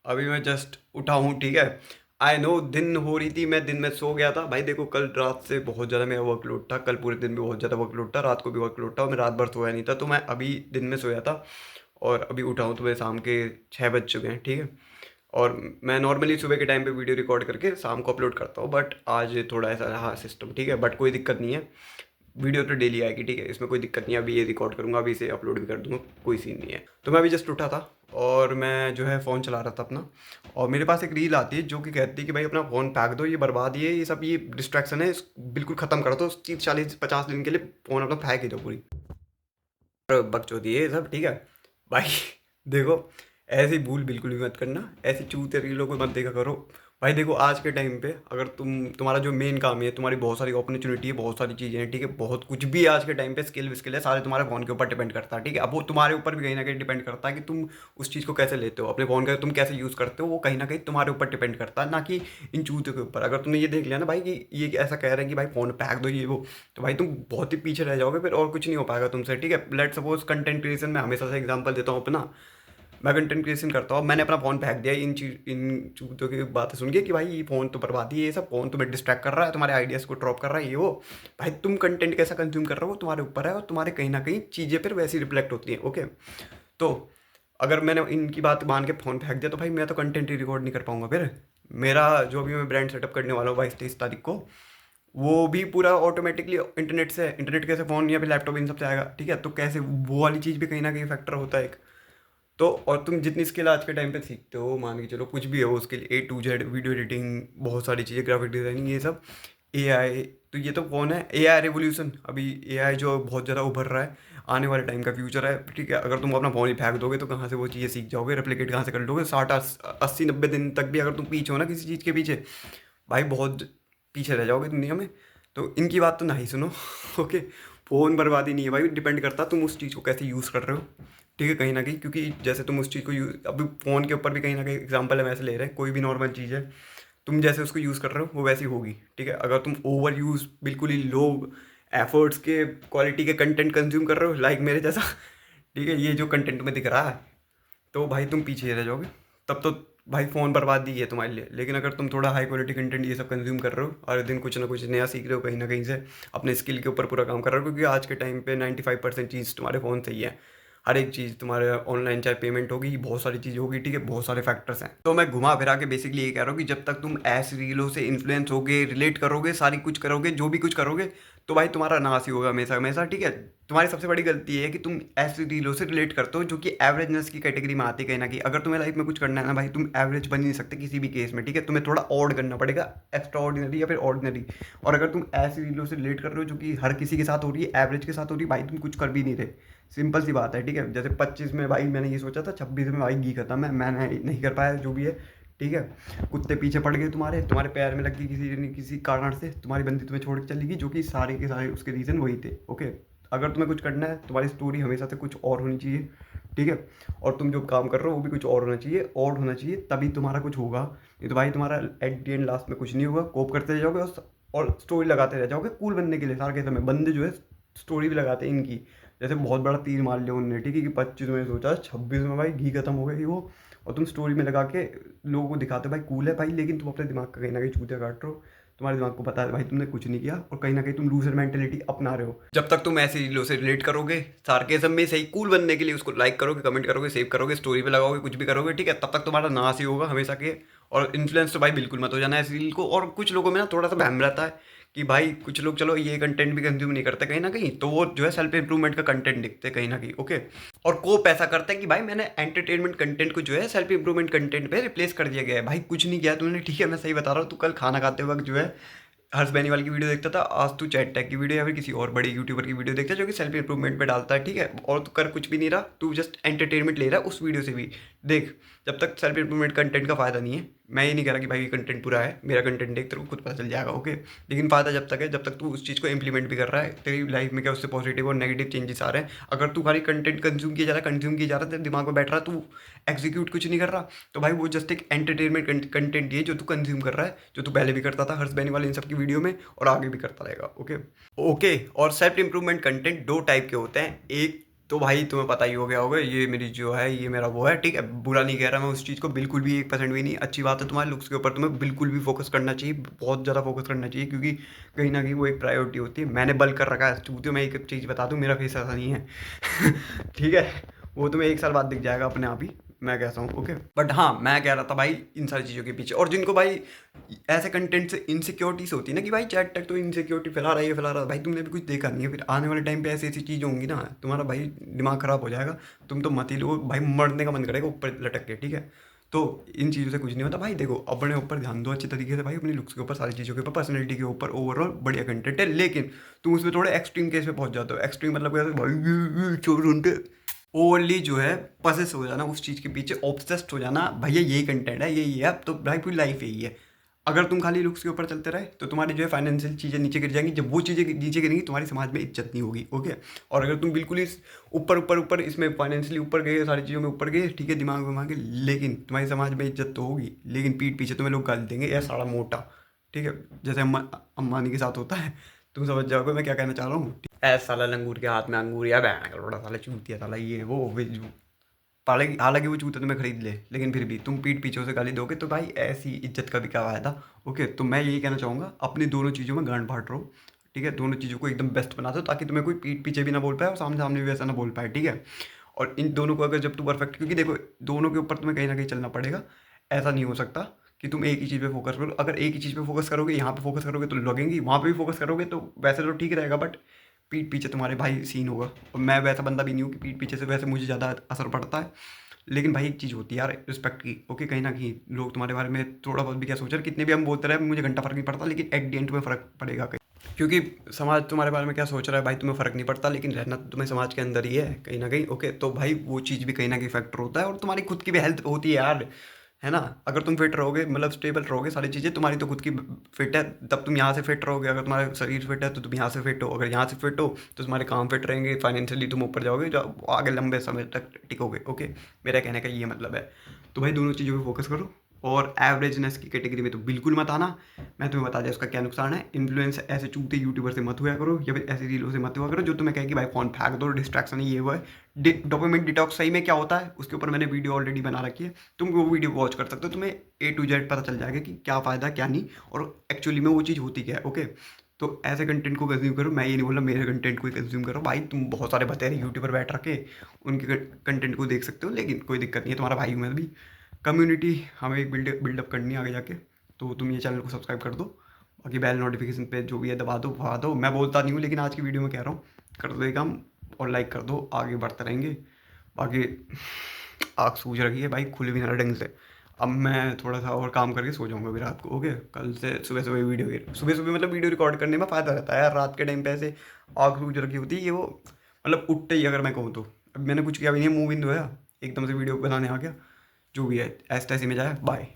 अभी मैं जस्ट उठा हूँ, ठीक है। आई नो दिन हो रही थी, मैं दिन में सो गया था भाई। देखो कल रात से बहुत ज़्यादा मेरा वर्कलोड था, कल पूरे दिन भी बहुत ज़्यादा वर्कलोड था, रात को भी वर्कलोड था और मैं रात भर सोया नहीं था, तो मैं अभी दिन में सोया था और अभी उठा हूँ तो मेरे शाम के 6 बज चुके हैं, ठीक है। और मैं नॉर्मली सुबह के टाइम पे वीडियो रिकॉर्ड करके शाम को अपलोड करता हूँ, बट आज थोड़ा ऐसा रहा सिस्टम, ठीक है। बट कोई दिक्कत नहीं है, वीडियो तो डेली आएगी, ठीक है, इसमें कोई दिक्कत नहीं है। अभी ये रिकॉर्ड करूँगा, अभी इसे अपलोड भी कर दूँगा, कोई सीन नहीं है। तो मैं अभी जस्ट उठा था और मैं जो है फ़ोन चला रहा था अपना, और मेरे पास एक रील आती है जो कि कहती है कि भाई अपना फ़ोन फेंक दो, ये बर्बाद ही है, ये सब ये डिस्ट्रैक्शन है, बिल्कुल ख़त्म कर दो 30 40 50 दिन के लिए फ़ोन अपना फेंक ही दो पूरी। और बकचोदी है ये सब, ठीक है भाई। देखो, ऐसी भूल बिल्कुल भी मत करना, ऐसी चूते रीलों को मत देखा करो। भाई देखो आज के टाइम पे अगर तुम्हारा जो मेन काम है, तुम्हारी बहुत सारी अपॉर्चुनिटी है, बहुत सारी चीज़ें हैं, ठीक है, बहुत कुछ भी आज के टाइम पे स्किल विस्किल है, सारे तुम्हारे फ़ोन के ऊपर डिपेंड करता है, ठीक है। अब वो तुम्हारे ऊपर भी कहीं ना कहीं डिपेंड करता है कि तुम उस चीज़ को कैसे लेते हो, अपने फ़ोन का तुम कैसे यूज़ करते हो, वो कहीं ना कहीं तुम्हारे ऊपर डिपेंड करता है, ना कि इन चूतों के ऊपर। अगर तुमने ये देख लिया ना भाई कि ये ऐसा कह रहे हैं कि भाई फ़ोन फेंक दो ये वो, तो भाई तुम बहुत ही पीछे रह जाओगे फिर, और कुछ नहीं हो पाएगा तुमसे, ठीक है। लेट सपोज कंटेंट क्रिएशन में हमेशा से एग्जांपल देता हूँ अपना, मैं कंटेंट क्रिएशन करता हूँ, मैंने अपना फ़ोन फेंक दिया इन चूतों की बातें सुन के कि भाई ये फ़ोन तो बर्बादी है, ये सब फ़ोन तुम्हें डिस्ट्रैक्ट कर रहा है, तुम्हारे आइडियाज़ को ड्रॉप कर रहा है, ये वो। भाई तुम कंटेंट कैसा कंज्यूम कर रहे हो तुम्हारे ऊपर है, और तुम्हारे कहीं ना कहीं चीज़ें फिर वैसी रिफ्लेक्ट होती हैं, ओके। तो अगर मैंने इनकी बात मान के फ़ोन फेंक दिया तो भाई मैं तो कंटेंट ही रिकॉर्ड नहीं कर पाऊंगा फिर। मेरा जो अभी मैं ब्रांड सेटअप करने वाला हूँ 22 23 तारीख को, वो भी पूरा ऑटोमेटिकली इंटरनेट से, इंटरनेट कैसे फ़ोन या फिर लैपटॉप इन सब से आएगा, ठीक है। तो कैसे वो वाली चीज़ भी कहीं ना कहीं फैक्टर होता है एक। तो और तुम जितनी स्किल आज के टाइम पे सीखते हो, मान के चलो कुछ भी हो उसके लिए A to Z, video editing, बहुत सारी चीज़ें, ग्राफिक डिज़ाइनिंग, ये सब, AI, तो ये तो कौन है, AI रेवोल्यूशन, अभी AI जो बहुत ज़्यादा उभर रहा है, आने वाले टाइम का फ्यूचर है, ठीक है। अगर तुम अपना फ़ोन ही फेंक दोगे तो कहाँ से वो चीज़ें सीख जाओगे, रेप्लिकेट कहाँ से कर लोगे, 60 80 90 दिन तक भी अगर तुम पीछे हो ना किसी चीज़ के पीछे, भाई बहुत पीछे रह जाओगे दुनिया में। तो इनकी बात तो ना ही सुनो। ओके, फ़ोन बर्बादी नहीं है भाई, डिपेंड करता तुम उस चीज़ को कैसे यूज़ कर रहे हो, ठीक है, कहीं ना कहीं। क्योंकि जैसे तुम उस चीज़ को यूज, अभी फ़ोन के ऊपर भी कहीं ना कहीं एग्जांपल हम ऐसे ले रहे हैं, कोई भी नॉर्मल चीज़ है, तुम जैसे उसको यूज़ कर रहे हो वो वैसी होगी, ठीक है। अगर तुम ओवर यूज़, बिल्कुल ही लो एफर्ट्स के क्वालिटी के कंटेंट कंज्यूम कर रहे हो, लाइक मेरे जैसा, ठीक है, ये जो कंटेंट तुम्हें दिख रहा है, तो भाई तुम पीछे रह जाओगे। तब तो भाई फ़ोन बर्बादी है तुम्हारे लिए। लेकिन अगर तुम थोड़ा हाई क्वालिटी कंटेंट ये सब कंज्यूम कर रहे हो, हर दिन कुछ ना कुछ नया सीख रहे हो, कहीं ना कहीं से अपने स्किल के ऊपर पूरा काम कर रहे हो, क्योंकि आज के टाइम पे 95% चीज़ तुम्हारे फ़ोन से ही है। हर एक चीज़ तुम्हारे ऑनलाइन, चाहे पेमेंट होगी, बहुत सारी चीज़ होगी, ठीक है, बहुत सारे फैक्टर्स हैं। तो मैं घुमा फिरा के बेसिकली ये कह रहा हूँ कि जब तक तुम ऐसी रीलों से इन्फ्लुएंस होगे, रिलेट करोगे, सारी कुछ करोगे, जो भी कुछ करोगे, तो भाई तुम्हारा नाश ही होगा हमेशा हमेशा, ठीक है। तुम्हारी सबसे बड़ी गलती ये है कि तुम ऐसी रीलों से रिलेट करते हो जो कि एवरेजनेस की कैटेगरी में आती है कहीं ना कहीं। अगर तुम्हें लाइफ में कुछ करना है ना भाई, तुम एवरेज बन ही नहीं सकते किसी भी केस में, ठीक है, तुम्हें थोड़ा ऑड करना पड़ेगा, एक्स्ट्रा ऑर्डिनरी या फिर ऑर्डिनरी। और अगर तुम ऐसी रीलों से रिलेट कर रहे हो जो कि हर किसी के साथ हो रही है, एवरेज के साथ हो रही है, भाई तुम कुछ कर भी नहीं रहे। सिंपल सी बात है, ठीक है। जैसे 25 में भाई मैंने ये सोचा था, 26 में भाई घी खत्म है, मैंने नहीं कर पाया, जो भी है, ठीक है। कुत्ते पीछे पड़ गए तुम्हारे, तुम्हारे पैर में लग गई किसी न किसी कारण से, तुम्हारी बंदी तुम्हें छोड़ के चली गई, जो कि सारे के सारे उसके रीज़न वही थे, ओके। अगर तुम्हें कुछ करना है, तुम्हारी स्टोरी हमेशा से कुछ और होनी चाहिए, ठीक है। और तुम जो काम कर रहे हो वो भी कुछ और होना चाहिए, और होना चाहिए, तभी तुम्हारा कुछ होगा। नहीं तो भाई तुम्हारा एट दी एंड लास्ट में कुछ नहीं होगा, कोप करते रह जाओगे और स्टोरी लगाते रह जाओगे कूल बनने के लिए। सारे के समय बंदे जो है स्टोरी भी लगाते हैं इनकी, जैसे बहुत बड़ा तीर मार लिया उन्होंने, ठीक है, कि 25 में सोचा, 26 में भाई घी खत्म हो गई वो, और तुम स्टोरी में लगा के लोगों को दिखाते हो भाई कूल है भाई, लेकिन तुम अपने दिमाग का कहीं ना कहीं चूतिया काट रहे हो। तुम्हारे दिमाग को पता है भाई तुमने कुछ नहीं किया, और कहीं ना कहीं तुम लूजर मेंटेलिटी अपना रहे हो। जब तक तुम ऐसी रीलों से रिलेट करोगे, सार्केज्म में सही कूल बनने के लिए उसको लाइक करोगे, कमेंट करोगे, सेव करोगे, स्टोरी पे लगाओगे, कुछ भी करोगे, ठीक है, तब तक तुम्हारा नाश ही होगा हमेशा के। और इन्फ्लुएंस तो भाई बिल्कुल मत हो जाना ऐसी रील को। और कुछ लोगों में ना थोड़ा सा बहम रहता है कि भाई कुछ लोग चलो ये कंटेंट भी कंज्यूम नहीं करते कहीं ना कहीं, तो वो जो है सेल्फ इंप्रूवमेंट का कंटेंट दिखते हैं कहीं ना कहीं, ओके। और कोप ऐसा करता है कि भाई मैंने एंटरटेनमेंट कंटेंट को जो है सेल्फ इंप्रूवमेंट कंटेंट पे रिप्लेस कर दिया गया है। भाई कुछ नहीं किया तूने, ठीक है, मैं सही बता रहा हूँ। तू कल खाना खाते वक्त जो है हर्ष बेनीवाल की वीडियो देखता था, आज तू चैट टैग की वीडियो या फिर किसी और बड़ी यूट्यूबर की वीडियो देखता है जो कि सेल्फ इंप्रूवमेंट पे डालता है, ठीक है। और तू कर कुछ भी नहीं रहा, तू जस्ट एंटरटेनमेंट ले रहा है उस वीडियो से भी। देख, जब तक सेल्फ इंप्रूवमेंट कंटेंट का फायदा नहीं है, मैं ये नहीं कह रहा कि भाई ये कंटेंट पूरा है, मेरा कंटेंट देख तेरे को खुद पता चल जाएगा, ओके। लेकिन फायदा जब तक है जब तक तू उस चीज़ को इंप्लीमेंट भी कर रहा है, तेरी लाइफ में क्या उससे पॉजिटिव और नेगेटिव चेंजेस आ रहे हैं। अगर तू खाली कंटेंट कंज्यूम किया जा रहा है, कंज्यूम किया जा रहा है, तेरे दिमाग में बैठ रहा है, तू एग्जीक्यूट कुछ नहीं कर रहा, तो भाई वो जस्ट एक एंटरटेनमेंट कंटेंट ही है जो तू कंज्यूम कर रहा है, जो तू पहले भी करता था हर्ष बेनीवाल इन सब की वीडियो में, और आगे भी करता रहेगा, ओके। ओके, और सेल्फ इंप्रूवमेंट कंटेंट दो टाइप के होते हैं, एक तो भाई तुम्हें पता ही हो गया होगा, ये मेरी जो है ये मेरा वो है, ठीक है। बुरा नहीं कह रहा मैं उस चीज़ को, बिल्कुल भी 1% भी नहीं। अच्छी बात है, तुम्हारे लुक्स के ऊपर तुम्हें बिल्कुल भी फोकस करना चाहिए, बहुत ज़्यादा फोकस करना चाहिए, क्योंकि कहीं ना कहीं वो एक प्रायोरिटी होती है। मैंने बल्क कर रखा है चूतियों, मैं एक चीज़ बता दूँ, मेरा फेस ऐसा नहीं है ठीक है, वो तुम्हें 1 साल बाद दिख जाएगा अपने आप ही, मैं कहता हूँ, ओके। बट हाँ, मैं कह रहा था भाई इन सारी चीज़ों के पीछे, और जिनको भाई ऐसे कंटेंट से इनसिक्योरिटीज होती है ना, कि भाई चैट तक तो इनसिक्योरिटी फैला रहा है, ये फैला रहा है, भाई तुमने भी कुछ देखा नहीं है, फिर आने वाले टाइम पे ऐसी ऐसी चीज़ होंगी ना, तुम्हारा भाई दिमाग खराब हो जाएगा। तुम तो मत ही लो भाई, मरने का मन करेगा ऊपर लटक के, ठीक है। तो इन चीज़ों से कुछ नहीं होता भाई। देखो अपने ऊपर ध्यान दो अच्छे तरीके से भाई, अपनी लुक्स के ऊपर, सारी चीज़ों के ऊपर, पर्सनैलिटी के ऊपर, ओवरऑल बढ़िया कंटेंट है। लेकिन तुम उसमें थोड़े एक्सट्रीम केस पे पहुंच जाते हो। एक्सट्रीम मतलब क्या, भाई 24 घंटे ओवरली जो है पसेस हो जाना, उस चीज़ के पीछे ऑब्सेस्ड हो जाना, भैया यही कंटेंट है, यही है, अब तो भाई पूरी लाइफ यही है। अगर तुम खाली लुक्स के ऊपर चलते रहे तो तुम्हारी जो है फाइनेंशियल चीज़ें नीचे गिर जाएंगी। जब वो चीज़ें नीचे गिरेंगी, तुम्हारी समाज में इज्जत नहीं होगी, ओके। और अगर तुम बिल्कुल इस ऊपर ऊपर ऊपर इसमें फाइनेंशियली ऊपर गए, सारी चीज़ों में ऊपर गए, ठीक है, दिमाग में, लेकिन तुम्हारी समाज में इज्जत तो होगी, लेकिन पीठ पीछे तुम्हें लोग गाली देंगे, या सारा मोटा, ठीक है, जैसे अम्बानी के साथ होता है। तुम समझ जाओगे मैं क्या कहना चाह रहा हूँ। ऐसा साला लंगूर के हाथ में अंगूर, या बहन का लोड़ा, साला चूतिया, साला ये वो हालांकि हालांकि वो जूते तुम्हें खरीद ले, लेकिन फिर भी तुम पीठ पीछे से गाली दोगे, तो भाई ऐसी इज्जत का भी क्या फायदा। ओके, तो मैं यही कहना चाहूँगा, अपनी दोनों चीज़ों में गांड फाड़ रहो, ठीक है, दोनों चीज़ों को एकदम बेस्ट बना दो, ताकि तुम्हें कोई पीठ पीछे भी ना बोल पाए और सामने सामने भी ऐसा ना बोल पाए, ठीक है। और इन दोनों को अगर जब तुम परफेक्ट, क्योंकि देखो दोनों के ऊपर तुम्हें कहीं ना कहीं चलना पड़ेगा। ऐसा नहीं हो सकता कि तुम एक ही चीज़ पे फोकस करो। अगर एक ही चीज़ पे फोकस करोगे, यहाँ पे फोकस करोगे तो लगेंगी, वहाँ पे भी फोकस करोगे तो वैसे तो ठीक रहेगा, बट पीठ पीछे तुम्हारे भाई सीन होगा। और मैं वैसा बंदा भी नहीं हूँ कि पीठ पीछे से वैसे मुझे ज़्यादा असर पड़ता है। लेकिन भाई एक चीज़ होती है यार, रिस्पेक्ट की, ओके। कहीं ना कहीं लोग तुम्हारे बारे में थोड़ा बहुत भी क्या सोच रहे हैं, कितने भी हम बोलते रहे, मुझे घंटा फर्क नहीं पड़ता, लेकिन एट द एंड तुम्हें फर्क पड़ेगा कहीं, क्योंकि समाज तुम्हारे बारे में क्या सोच रहा है भाई तुम्हें फर्क नहीं पड़ता, लेकिन रहना तो तुम्हें समाज के अंदर ही है कहीं ना कहीं, ओके। तो भाई वो चीज़ भी कहीं ना कहीं फैक्टर होता है, और तुम्हारी खुद की भी हेल्थ होती है यार, है ना। अगर तुम फिट रहोगे, मतलब स्टेबल रहोगे, सारी चीज़ें तुम्हारी तो खुद की फिट है, तब तुम यहाँ से फिट रहोगे। अगर तुम्हारा शरीर फिट है तो तुम यहाँ से फिट हो, अगर यहाँ से फिट हो तो तुम्हारे काम फिट रहेंगे, फाइनेंशियली तुम ऊपर जाओगे, जो आगे लंबे समय तक टिकोगे, ओके। मेरा कहने का ये मतलब है। तो भाई दोनों चीज़ों पर फोकस करो, और एवरेजनेस की कैटेगरी में तो बिल्कुल मत आना। मैं तुम्हें बता दिया उसका क्या नुकसान है। इन्फ्लुएंस ऐसे चूते यूट्यूबर से मत हुआ करो, या फिर ऐसी रीलों से मत हुआ करो जो तुम्हें कहे कि भाई फ़ोन फेंक दो, डिस्ट्रैक्शन है, ये वो है। डोपामिन डिटॉक्स सही में क्या होता है, उसके ऊपर मैंने वीडियो ऑलरेडी बना रखी है, तुम वो वीडियो वॉच कर सकते हो, तुम्हें A to Z पता चल जाएगा कि क्या फ़ायदा क्या नहीं, और एक्चुअली में वो चीज़ होती क्या है, ओके। तो ऐसे कंटेंट को कंज्यूम करो, मैं ये नहीं बोल रहा मेरे कंटेंट को ही कंज्यूम करो भाई। तुम बहुत सारे बतेरे यूट्यूबर बैठ रखे, उनके कंटेंट को देख सकते हो, लेकिन कोई दिक्कत नहीं है, तुम्हारा भाई हूँ मैं भी। कम्युनिटी हमें एक बिल्डअप करनी है आगे जाके, तो तुम ये चैनल को सब्सक्राइब कर दो, बाकी बेल नोटिफिकेशन पे जो भी है दबा दो, भगा दो। मैं बोलता नहीं हूँ, लेकिन आज की वीडियो में कह रहा हूँ, कर दो ये काम, और लाइक कर दो, आगे बढ़ते रहेंगे। बाकी आग सूझ रखी है भाई, खुल भी ना रहा ढंग से। अब मैं थोड़ा सा और काम करके सो जाऊंगा भी रात को, ओके। कल से सुबह सुबह वीडियो, सुबह सुबह मतलब वीडियो रिकॉर्ड करने में फ़ायदा रहता है यार, रात के टाइम पे ऐसे आग सूझ रखी होती है, ये वो मतलब उठते ही अगर मैं कहूँ तो। अब मैंने कुछ किया भी नहीं, मुंह भी नहीं धोया, एकदम से वीडियो बनाने आ गया। जो भी है ऐसे तैसे में जाए, बाय।